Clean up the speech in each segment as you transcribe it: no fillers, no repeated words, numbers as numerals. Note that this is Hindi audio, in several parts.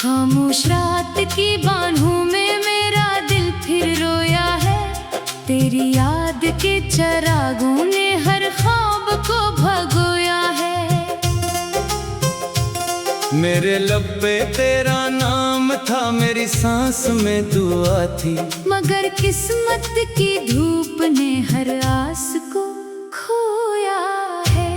खामोश रात की बाहों में मेरा दिल फिर रोया है। तेरी याद के चरागों ने हर ख्वाब को भगोया है। मेरे लब पे तेरा नाम था, मेरी सांस में दुआ थी, मगर किस्मत की धूप ने हर आस को खोया है।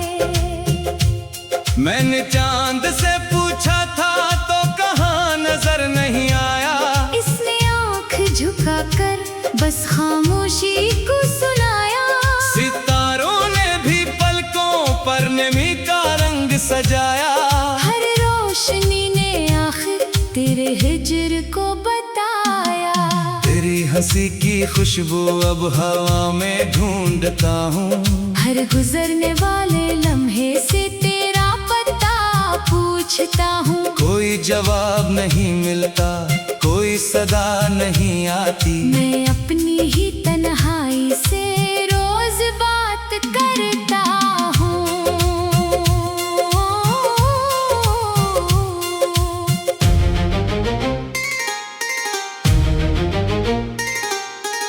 मैंने चांद से पूछा था तो कहाँ नजर नहीं आया। इसने आंख झुकाकर बस खामोशी को सुनाया। सितारों ने भी पलकों पर नमी का रंग सजाया। हर रोशनी ने आखिर तेरे हिज्र को बताया। तेरी हंसी की खुशबू अब हवा में ढूंढता हूँ। हर गुजरने वाले लम्हे से तेरा पता पूछता हूँ। कोई जवाब नहीं मिलता, कोई सदा नहीं आती। मैं अपनी ही तन्हाई से रोज बात करता हूँ।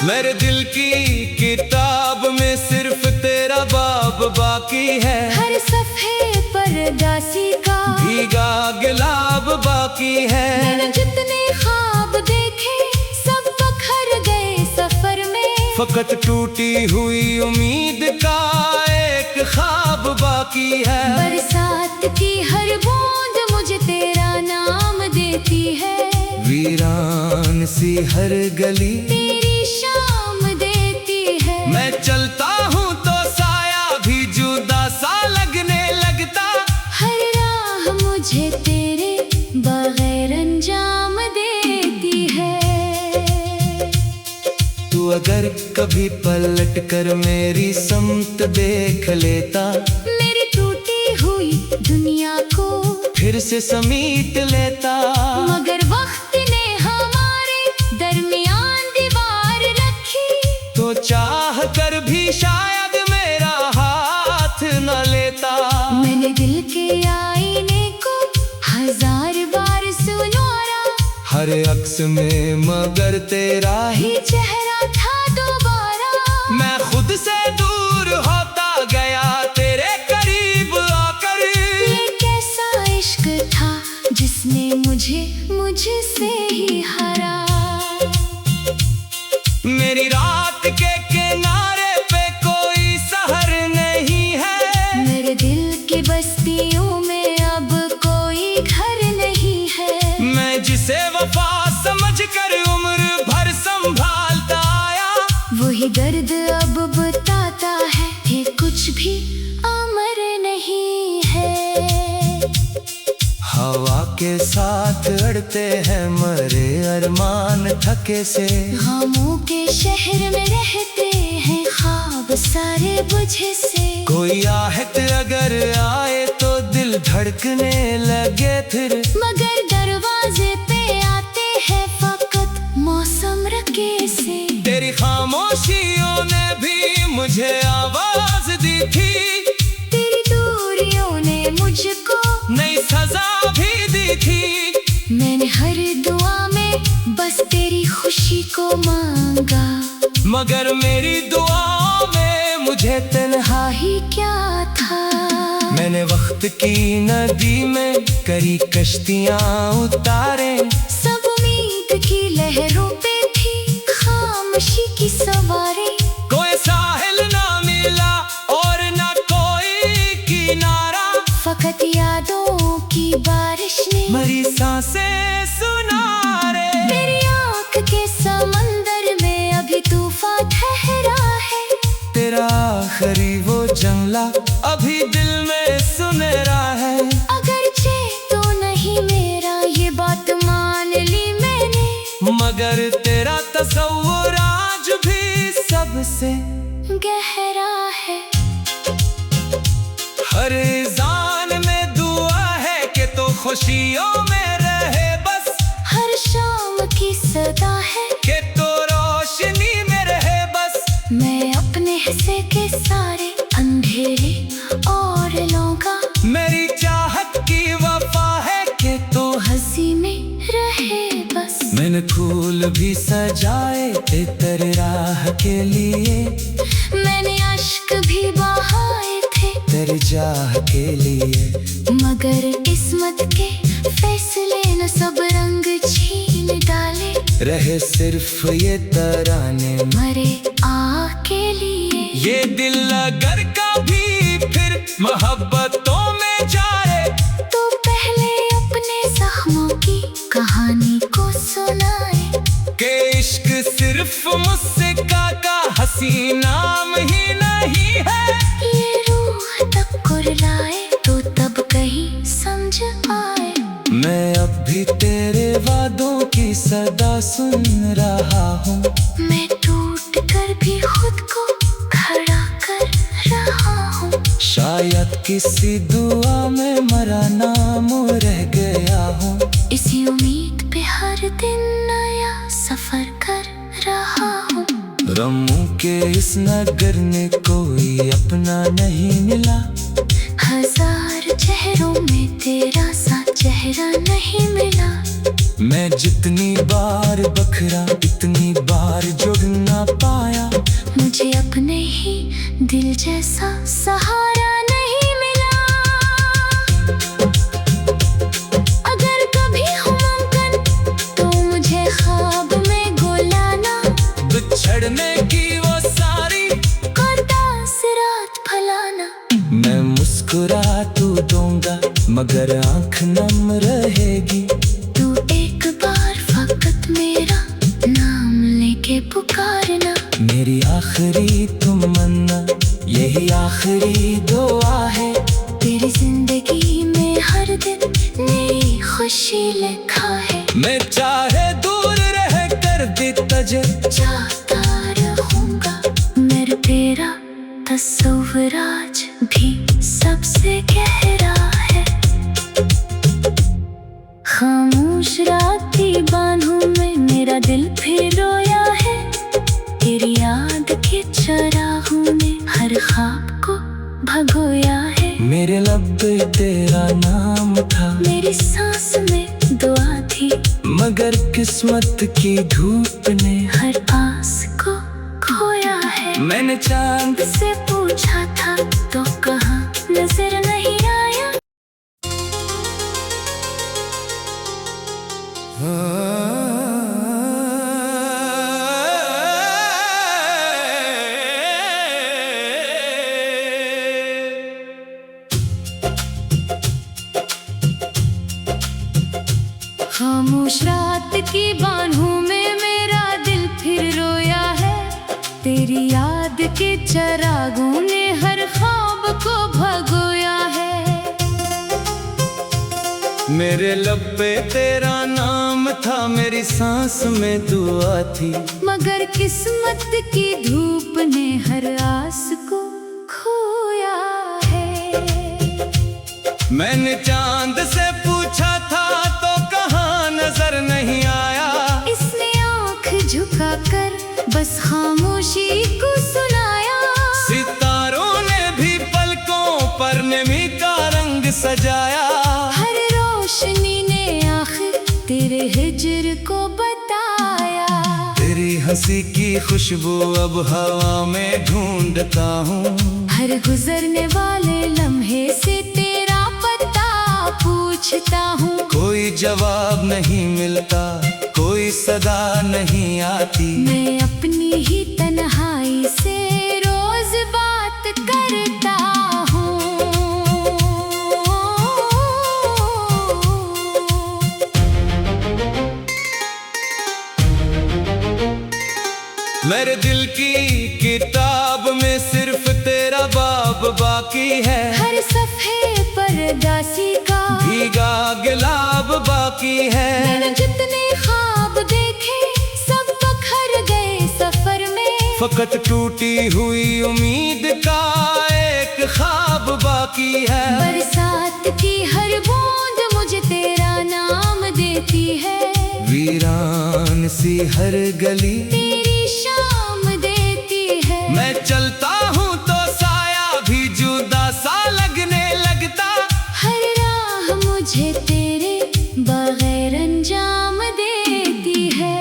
मेरे दिल की किताब में सिर्फ तेरा बाब बाकी है। हर सफ़े पर दासी का भीगा गुलाब बाकी है। मैंने जितने ख्वाब देखे सब बखर गए सफर में। फकत टूटी हुई उम्मीद का एक ख्वाब बाकी है। बरसात की हर बूंद मुझे तेरा नाम देती है। वीरान सी हर गली तेरी शाम देती है। मैं चलता हूँ तो साया भी जुदा सा लगने लगता। हर राह मुझे तेरे बगैर अंजाम देती है। तू अगर कभी पलट कर मेरी समत देख लेता, मेरी टूटी हुई दुनिया को फिर से समीट लेता। मगर वक्त ने हमारे दरमियान दीवार रखी। तो चाह कर भी शायद मेरा हाथ न लेता। मैंने दिल के आईने को हजार बार सुनवारा। हर अक्स में मगर तेरा ही ही चेहरा था दोबारा। मैं खुद से दूर होता गया तेरे करीब आकर। ये कैसा इश्क था जिसने मुझसे ही हरा। मेरी रात के किनारे पे कोई सहर नहीं है। मेरे दिल की बस्तियों में अब कोई घर नहीं है। मैं जिसे वफा समझ कर उम्र भर संभालता आया, वही दर्द अब बताता है कि कुछ भी अमर नहीं है। हवा के साथ अड़ते हैं मरे अरमान थके से। गमों के शहर में रहते हैं ख्वाब सारे बुझे से। कोई आहट अगर आए तो दिल धड़कने लगे फिर। मगर दरवाजे पे आते हैं फकत मौसम रके से। तेरी खामोशियों ने भी मुझे आवाज दी थी। तेरी दूरियों ने मुझको नई सजा भी दी थी। मैंने हर दुआ में बस तेरी खुशी को मांगा। मगर मेरी दुआओं में मुझे तन्हा ही क्या था। मैंने वक्त की नदी में करी कश्तियां उतारे। सब उम्मीद की लहरों पे थी खामोशी की सवारी। कोई साहिल ना मिला और ना कोई किनारा। फकत यादों की बारिश ने मरी सांसें सुना रे। मेरी आँख के समंदर में अभी तूफान ठहरा है। तेरा आखिरी वो जंगला अभी दिल में सुनहरा है। अगरचे तो नहीं मेरा ये बात मान ली मैंने। मगर तेरा तस्वुर आज भी सबसे गहरा है। हर जान में दुआ है कि तो खुशियों में रहे बस। हर शाम की सदा है कि तो रोशनी में रहे बस। मैं अपने हिस्से के सारे अंधेरे और लूंगा। मेरी चाहत की वफा है कि तो हंसी में भी सजाए थे तेरे राह के लिए, मैंने अश्क भी बहाए थे तेरे चाह के लिए। मगर किस्मत के फैसले न सब रंग छीन डाले, रहे सिर्फ ये तराने मरे आह के लिए। ये दिल अगर कभी फिर मोहब्बतों में जाए, तो पहले अपने जख्मों की कहानी को सुनाए, कि इश्क सिर्फ मुझसे का हसी नाम ही नहीं है। ये रूह तक कुरलाए तो तब कहीं समझ आए। मैं अब भी तेरे वादों की सदा सुन रहा हूँ, मैं टूट कर भी खुद को खड़ा कर रहा हूँ। शायद किसी दुआ में मरा नाम रह गया हूँ। इसी उम्मीद पे हर दिन नया सफर कर रहा हूँ। रमू के इस नगर में कोई अपना नहीं मिला, हजार चेहरों में तेरा सा चेहरा नहीं मिला। मैं जितनी बार बखरा इतनी बार जुड़ ना पाया, मुझे अपने ही दिल जैसा सहारा नहीं मिला। अगर कभी हो मुमकिन तो मुझे ख्वाब में बुलाना, बिछड़ने की वो सारी तासरात फलाना। मैं मुस्कुरा तू दूंगा मगर आंख नम रहेगी। तू एक बार फकत मेरा नाम लेके पुकारना, मेरी आखिरी तमन्ना यही आखिरी दुआ है। तेरी जिंदगी में हर दिन नई खुशी लिखा है। मैं चाहे दूर रह कर भी तुझे चाहता रहूंगा, मेरा तेरा तस्वीर आज भी सबसे गहरा है। खामोश रात की बाहों में मेरा दिल फिर रोया है। तेरी याद के चरागों ने हर ख्वाब को भगोया है। मेरे लब पे तेरा नाम था, मेरी सांस में दुआ थी, मगर किस्मत की धूप ने हर आस को खोया है। मैंने चांद से पूछा था तो कहा नजर नहीं आया। खामोश रात की बाहों में मेरा दिल फिर रोया है। तेरी याद के चरागों ने हर ख्वाब को भगोया है। मेरे लब पे तेरा नाम था, मेरी सांस में दुआ थी, मगर किस्मत की धूप ने हर आस को खोया है। मैंने चांद से पूछा था तो कहाँ नजर नहीं आया। इसने आंख झुका कर बस खामोशी को सुनाया। सितारों ने भी पलकों पर नमी का रंग सजाया। हर रोशनी ने आखिर तेरे हिज्र को बताया। तेरी हंसी की खुशबू अब हवा में ढूंढता हूँ। हर गुजरने वाले लम्हे से तेरा पता पूछता हूँ। कोई जवाब नहीं मिलता, कोई सदा नहीं आती। मैं अपनी ही तन्हाई से रोज बात करता हूँ। मेरे दिल की किताब में सिर्फ तेरा बाब बाकी है। हर सफ़े पर दासी का भीगा गुलाब बाकी है। मैंने जितने ख्वाब देखे सब बखर गए सफर में। फकत टूटी हुई उम्मीद का एक ख्वाब बाकी है। बरसात की हर बूंद मुझे तेरा नाम देती है। वीरान सी हर गली तेरी शाम देती है। मैं चलता हूँ तो साया भी जुदा सा लगने लगता। हर राह मुझे तेरे बगैर अंजाम देती है।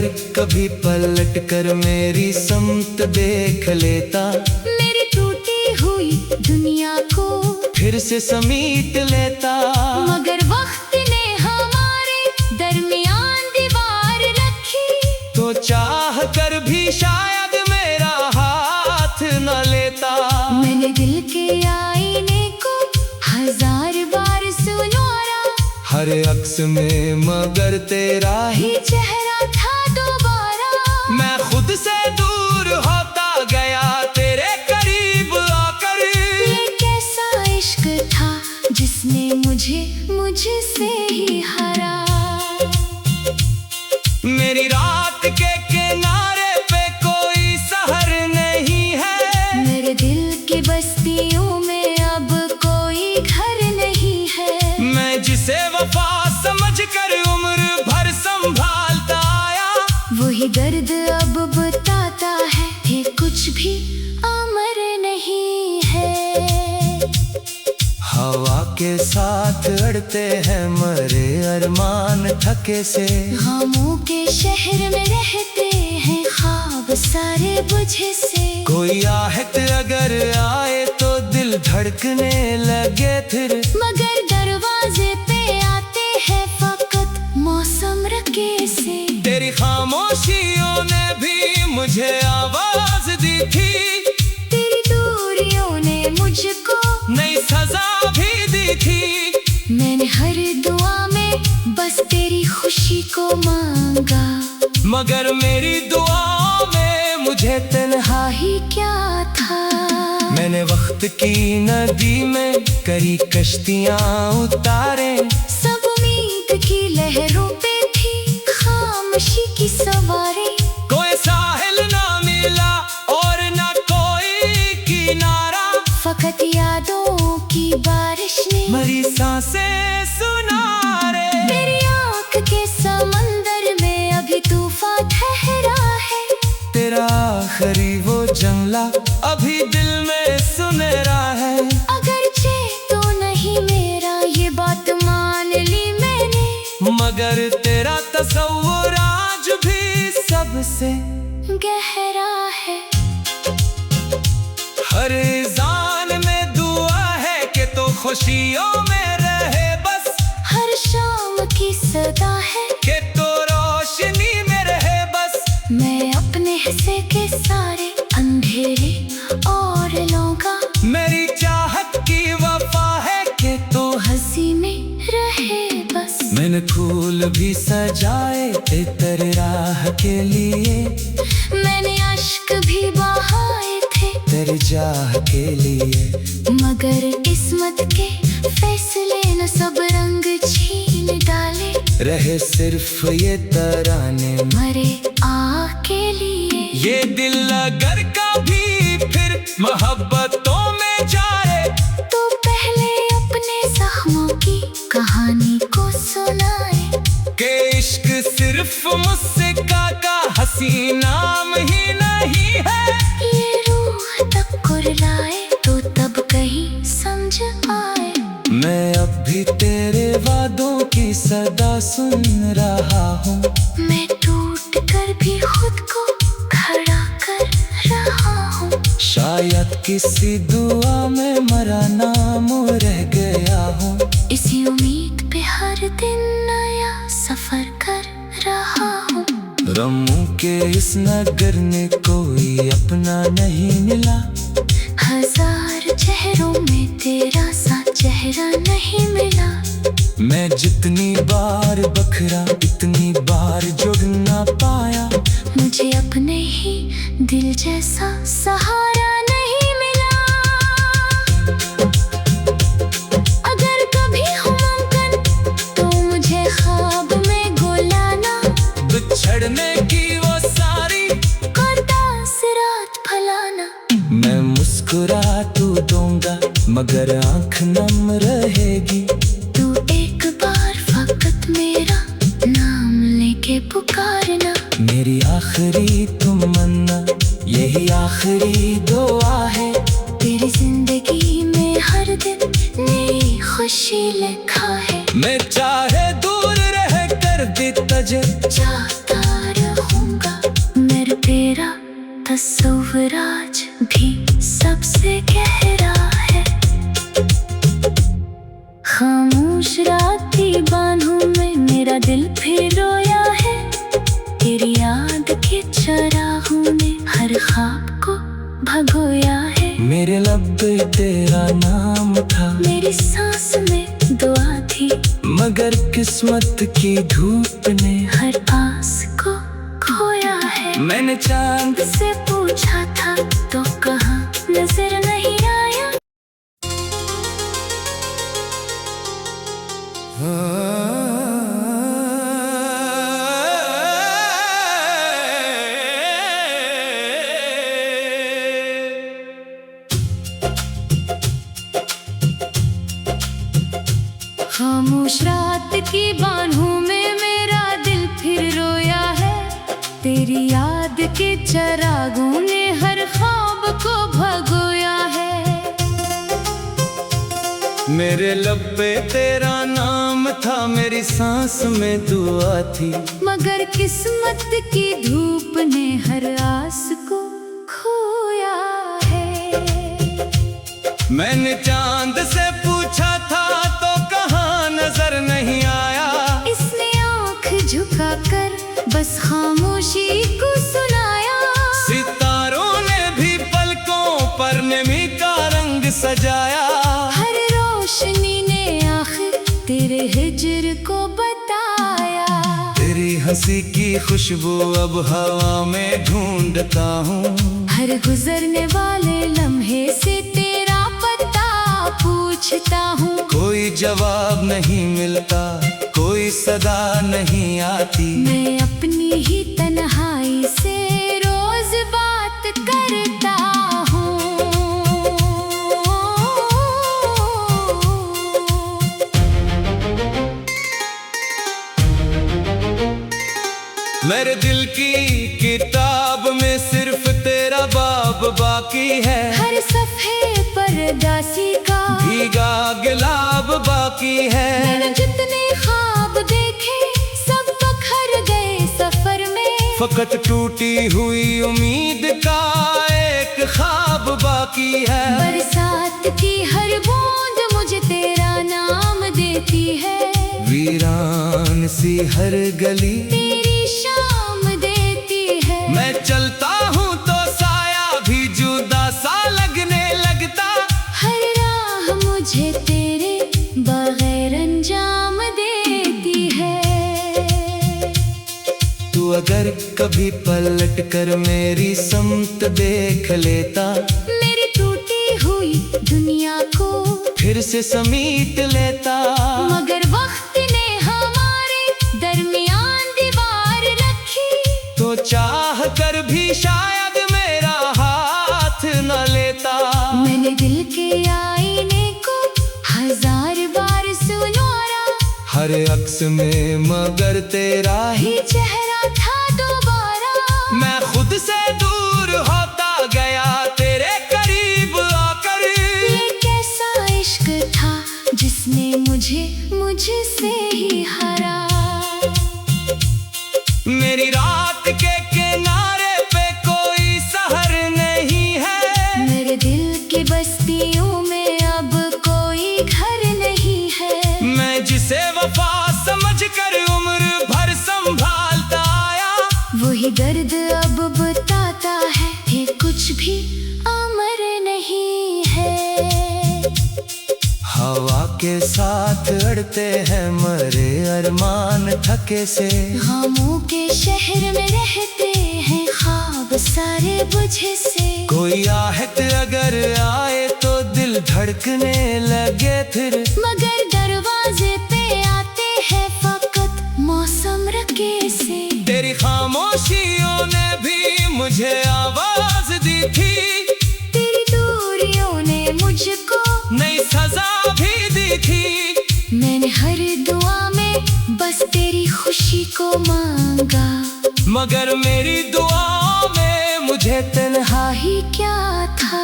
अगर कभी पलट कर मेरी समत देख लेता, मेरी टूटी हुई दुनिया को फिर से समीट लेता। मगर वक्त ने हमारे दरमियान दीवार रखी, तो चाह कर भी शायद मेरा हाथ न लेता। मैंने दिल के आईने को 1000 बार सुनवारा, हर अक्स में मगर तेरा ही ही चेहरा था दोबारा। मैं खुद से दूर होता गया तेरे करीब आकर। ये कैसा इश्क था जिसने मुझे मुझसे ही हरा। मेरी रात के किनारे पे कोई सहर नहीं है, मेरे दिल की बस्तियों में अब कोई घर नहीं है। मैं जिसे वफा समझ कर उम्र भर संभालता आया, वही दर्द अब बताता है कि कुछ भी अमर नहीं है। हवा के साथ अड़ते हैं मरे अरमान थके से, गमों के शहर में रहते हैं ख्वाब सारे बुझे से। कोई आहट अगर आए तो दिल धड़कने लगे फिर, मगर दरवाजे पे आते हैं फकत मौसम रके से। तेरी खामोशियों ने भी मुझे आवाज दी थी, तेरी दूरियों ने मुझको नई सजा भी दी थी। मैंने हर दुआ में बस तेरी खुशी को मांगा, मगर मेरी दुआओं में मुझे तन्हा ही क्या था। मैंने वक्त की नदी में करी कश्तियां उतारे, सब उम्मीद की लहरों पे थी खामोशी की सवारी। कोई साहिल ना मिला और ना कोई किनारा, फकत यादों की बारिश ने मरी सांसें सुना रे। मेरी आँख के समंदर में अभी तूफान ठहरा है। तेरा आखिरी वो जंगला अभी दिल में सुनहरा है। अगरचे तो नहीं मेरा ये बात मान ली मैंने, मगर तेरा तस्वुर आज भी सबसे गहरा है। हर जान में दुआ है कि तो खुशियों में रहे बस, हर शाम की सदा है कि तो रोशनी में रहे बस। मैं अपने हिस्से के सारे अंधेरे और लूंगा, मेरी चाहत की वफा है कि तो हंसी में रहे बस। मैंने फूल भी सजाए तेरे राह के लिए, मैंने अश्क भी बहाए थे तेरे चाह के लिए। मगर किस्मत के फैसले न सब रंग छीन डाले, रहे सिर्फ ये तराने मरे आके लिए। ये दिल अगर कभी फिर मोहब्बतों में जाए, तो पहले अपने जख्मों की कहानी को सुनाए। कि इश्क सिर्फ मुझसे का हसी नाम ही नहीं है। ये रूह तक कुरलाए तो तब कहीं समझ आए। मैं अब भी तेरे वादों की सदा सुन रहा हूँ, मैं टूट कर भी खुद को खड़ा कर रहा हूँ। शायद किसी दुआ में मरा नाम रह गया हूँ। इसी उम्मीद पे हर दिन नया सफर कर रहा हूँ। रमू के इस नगर में कोई अपना नहीं मिला, 1000 चेहरों में तेरा सा चेहरा नहीं मिला। मैं जितनी बार बखरा इतनी बार जुड़ ना पाया, मुझे अपने ही दिल जैसा सहारा नहीं मिला। अगर कभी हो मुमकिन तो मुझे ख्वाब में गुलाना, बिछड़ने की वो सारी रात फलाना। मैं मुस्कुरा तू दूंगा मगर आँख नम रहेगी। तू एक बार फकत मेरा नाम लेके पुकारना। मेरी आखिरी तमन्ना यही आखिरी दुआ है। तेरी जिंदगी में हर दिन नई खुशी लिखा है। मैं चाहे दूर रह कर भी तुझे चाहता रहूं राज भी सबसे गहरा है। खामोश रात की बाहों में मेरा दिल फिर रोया है। तेरी याद के चरागों ने हर ख्वाब को भगोया है। मेरे लब पे तेरा नाम था, मेरी सांस में दुआ थी, मगर किस्मत की धूप ने हर आस को खोया है। मैंने चांद से पूछा था तो कहा नजर नहीं आया। खामोश रात की बाहों में मेरा दिल फिर रोया है। तेरी याद के चरागों ने हर ख्वाब को भगोया है। मेरे लब पे तेरा नाम था, मेरी सांस में दुआ थी, मगर किस्मत की धूप ने हर आस को खोया है। मैंने चांद से पूछा था तो कहाँ नजर नहीं आया। इसने आंख झुकाकर बस खामोशी को सुनाया। सितारों ने भी पलकों पर नमी का रंग सजाया। हर रोशनी ने आखिर तेरे हिज्र को बताया। तेरी हंसी की खुशबू अब हवा में ढूंढता हूँ। हर गुजरने वाले लम्हे से तेरा पता पूछता हूँ। कोई जवाब नहीं मिलता, कोई सदा नहीं आती। मैं अपनी ही तन्हाई से रोज बात करता हूँ। मेरे दिल की किताब में सिर्फ तेरा बाब बाकी है। हर सफ़े पर दासी का भीगा गुलाब बाकी है। मैंने जितने ख्वाब देखे सब बखर गए सफर में। फकत टूटी हुई उम्मीद का एक ख्वाब बाकी है। बरसात की हर बूंद मुझे तेरा नाम देती है। वीरान सी हर गली तेरी शाम देती है। मैं चलता हूँ तो साया भी जुदा सा लगने लगता। हर राह मुझे तेरे बगैर अंजाम देती है। तू अगर कभी पलट कर मेरी समत देख लेता, मेरी टूटी हुई दुनिया को फिर से समीट लेता। मगर वक्त ने हमारे दरमियान दीवार रखी। तो चाह कर भी शायद मेरा हाथ न लेता। मैंने दिल के आईने को हजार बार सुनवारा। हर अक्स में मगर तेरा ही चेहरा था दोबारा। मैं खुद से दूर होता गया तेरे करीब आकर। ये कैसा इश्क था जिसने मुझे मुझसे ही हरा। मेरी रात के किनारे पे कोई सहर नहीं है। मेरे दिल की बस्तियों में अब कोई घर नहीं है। मैं जिसे वफा समझ कर उम्र भर संभालता आया, वही दर्द अब बताता है कि कुछ भी अमर नहीं है। हवा के साथ अड़ते हैं मरे अरमान थके से। गमों के शहर में रहते हैं ख्वाब सारे बुझे से। कोई आहट अगर आए तो दिल धड़कने लगे फिर। मगर दरवाजे पे आते हैं फकत मौसम रके से। तेरी खामोशियों ने भी मुझे आवाज दी थी। तेरी दूरियों ने मुझको नई सजा भी दी थी। मैंने हर दुआ में बस तेरी खुशी को मांगा। मगर मेरी दुआओं में मुझे तन्हा ही क्या था।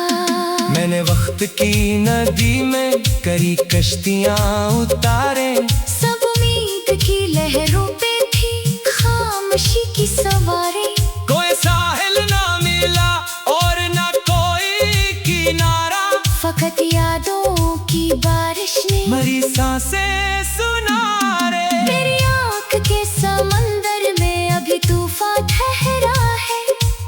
मैंने वक्त की नदी में करी कश्तियाँ उतारे। सब उम्मीद की लहरों पे थी खामोशी की सवारी। कोई साहिल ना मिला और की बारिश ने मरी सांसें सुना रे। तेरी आँख के समंदर में अभी तूफान ठहरा है।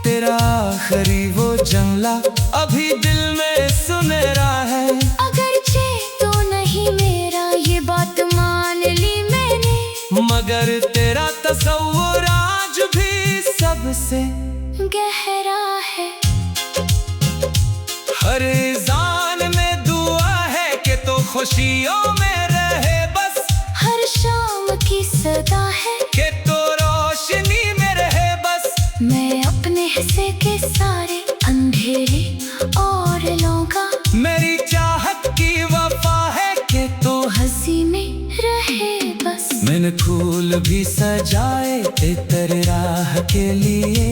तेरा आखिरी वो जंगला अभी दिल में सुनहरा है। अगरचे तो नहीं मेरा ये बात मान ली मैंने, मगर तेरा तस्वुर आज भी सबसे गहरा है। हर जान में दुआ है कि तो खुशियों में रहे बस। हर शाम की सदा है कि तो रोशनी में रहे बस। मैं अपने हिस्से के सारे अंधेरे और लूंगा। मेरी चाहत की वफा है कि तो हंसी में रहे बस। मैंने फूल भी सजाए थे तेरे राह के लिए।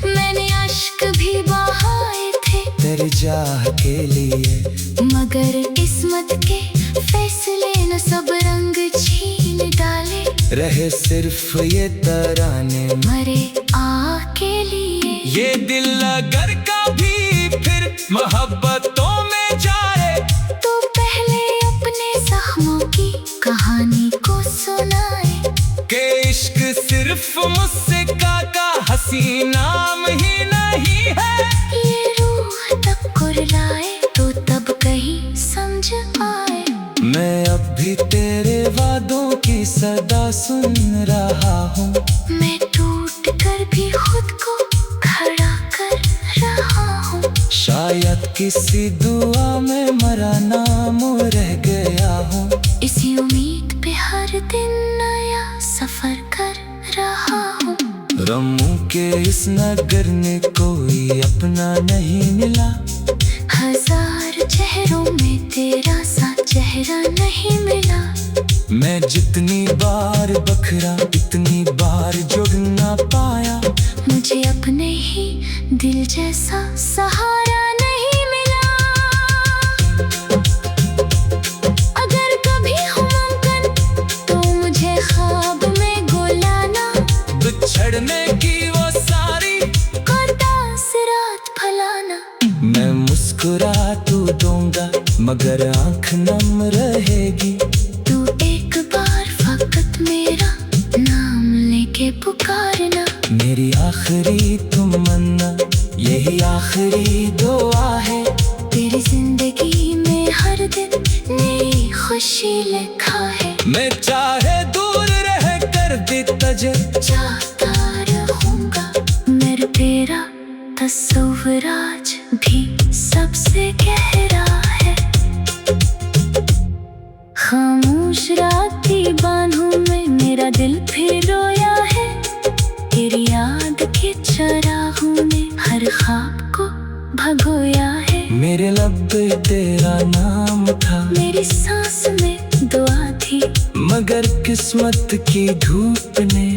मैंने अश्क भी बहाए थे तेरी चाह के लिए। मगर किस्मत के फैसले न सब रंग छीन डाले। रहे सिर्फ ये तराने मरे के लिए। ये दिल अगर कभी फिर मोहब्बतों में जाए तो पहले अपने जख्मों की कहानी को सुनाए। कि इश्क सिर्फ मुस्का का हसी नाम ही नहीं है। ये रूह तब कुरलाए तो तब कहीं समझ आए। मैं अब भी तेरे वादों की सदा सुन रहा हूँ। मैं टूट कर भी खुद को खड़ा कर रहा हूँ। शायद किसी दुआ में मरा नाम रह गया हूँ। इसी उम्मीद पे हर दिन नया सफर कर रहा हूँ। रमू के इस नगर में कोई अपना नहीं मिला। हजार चेहरों में तेरा सा चेहरा नहीं मिला। मैं जितनी बार बखरा इतनी बार जुड़ ना पाया। मुझे अपने ही दिल जैसा सहारा नहीं मिला। अगर कभी हो मुमकिन तो मुझे ख्वाब में बुलाना। बिछड़ने की वो सारी रात फलाना। मैं मुस्कुरा तू दूंगा मगर आँख नम रहेगी। तू एक बार फकत मेरा नाम लेके पुकारना। मेरी आखिरी तमन्ना यही आखिरी दुआ है। तेरी जिंदगी में हर दिन नई खुशी लिखा है। मैं चाहे दूर रह कर भी तुझे चाहता रहूंगा। मेरा तेरा तस्वीर आज भी सबसे गहरा है। खामोश रात की बाहों में मेरा दिल फिर रोया है। तेरी याद के चरागों ने हर ख्वाब को भगोया है। मेरे लब पे तेरा नाम था। मेरी सांस में दुआ थी मगर किस्मत की धूप ने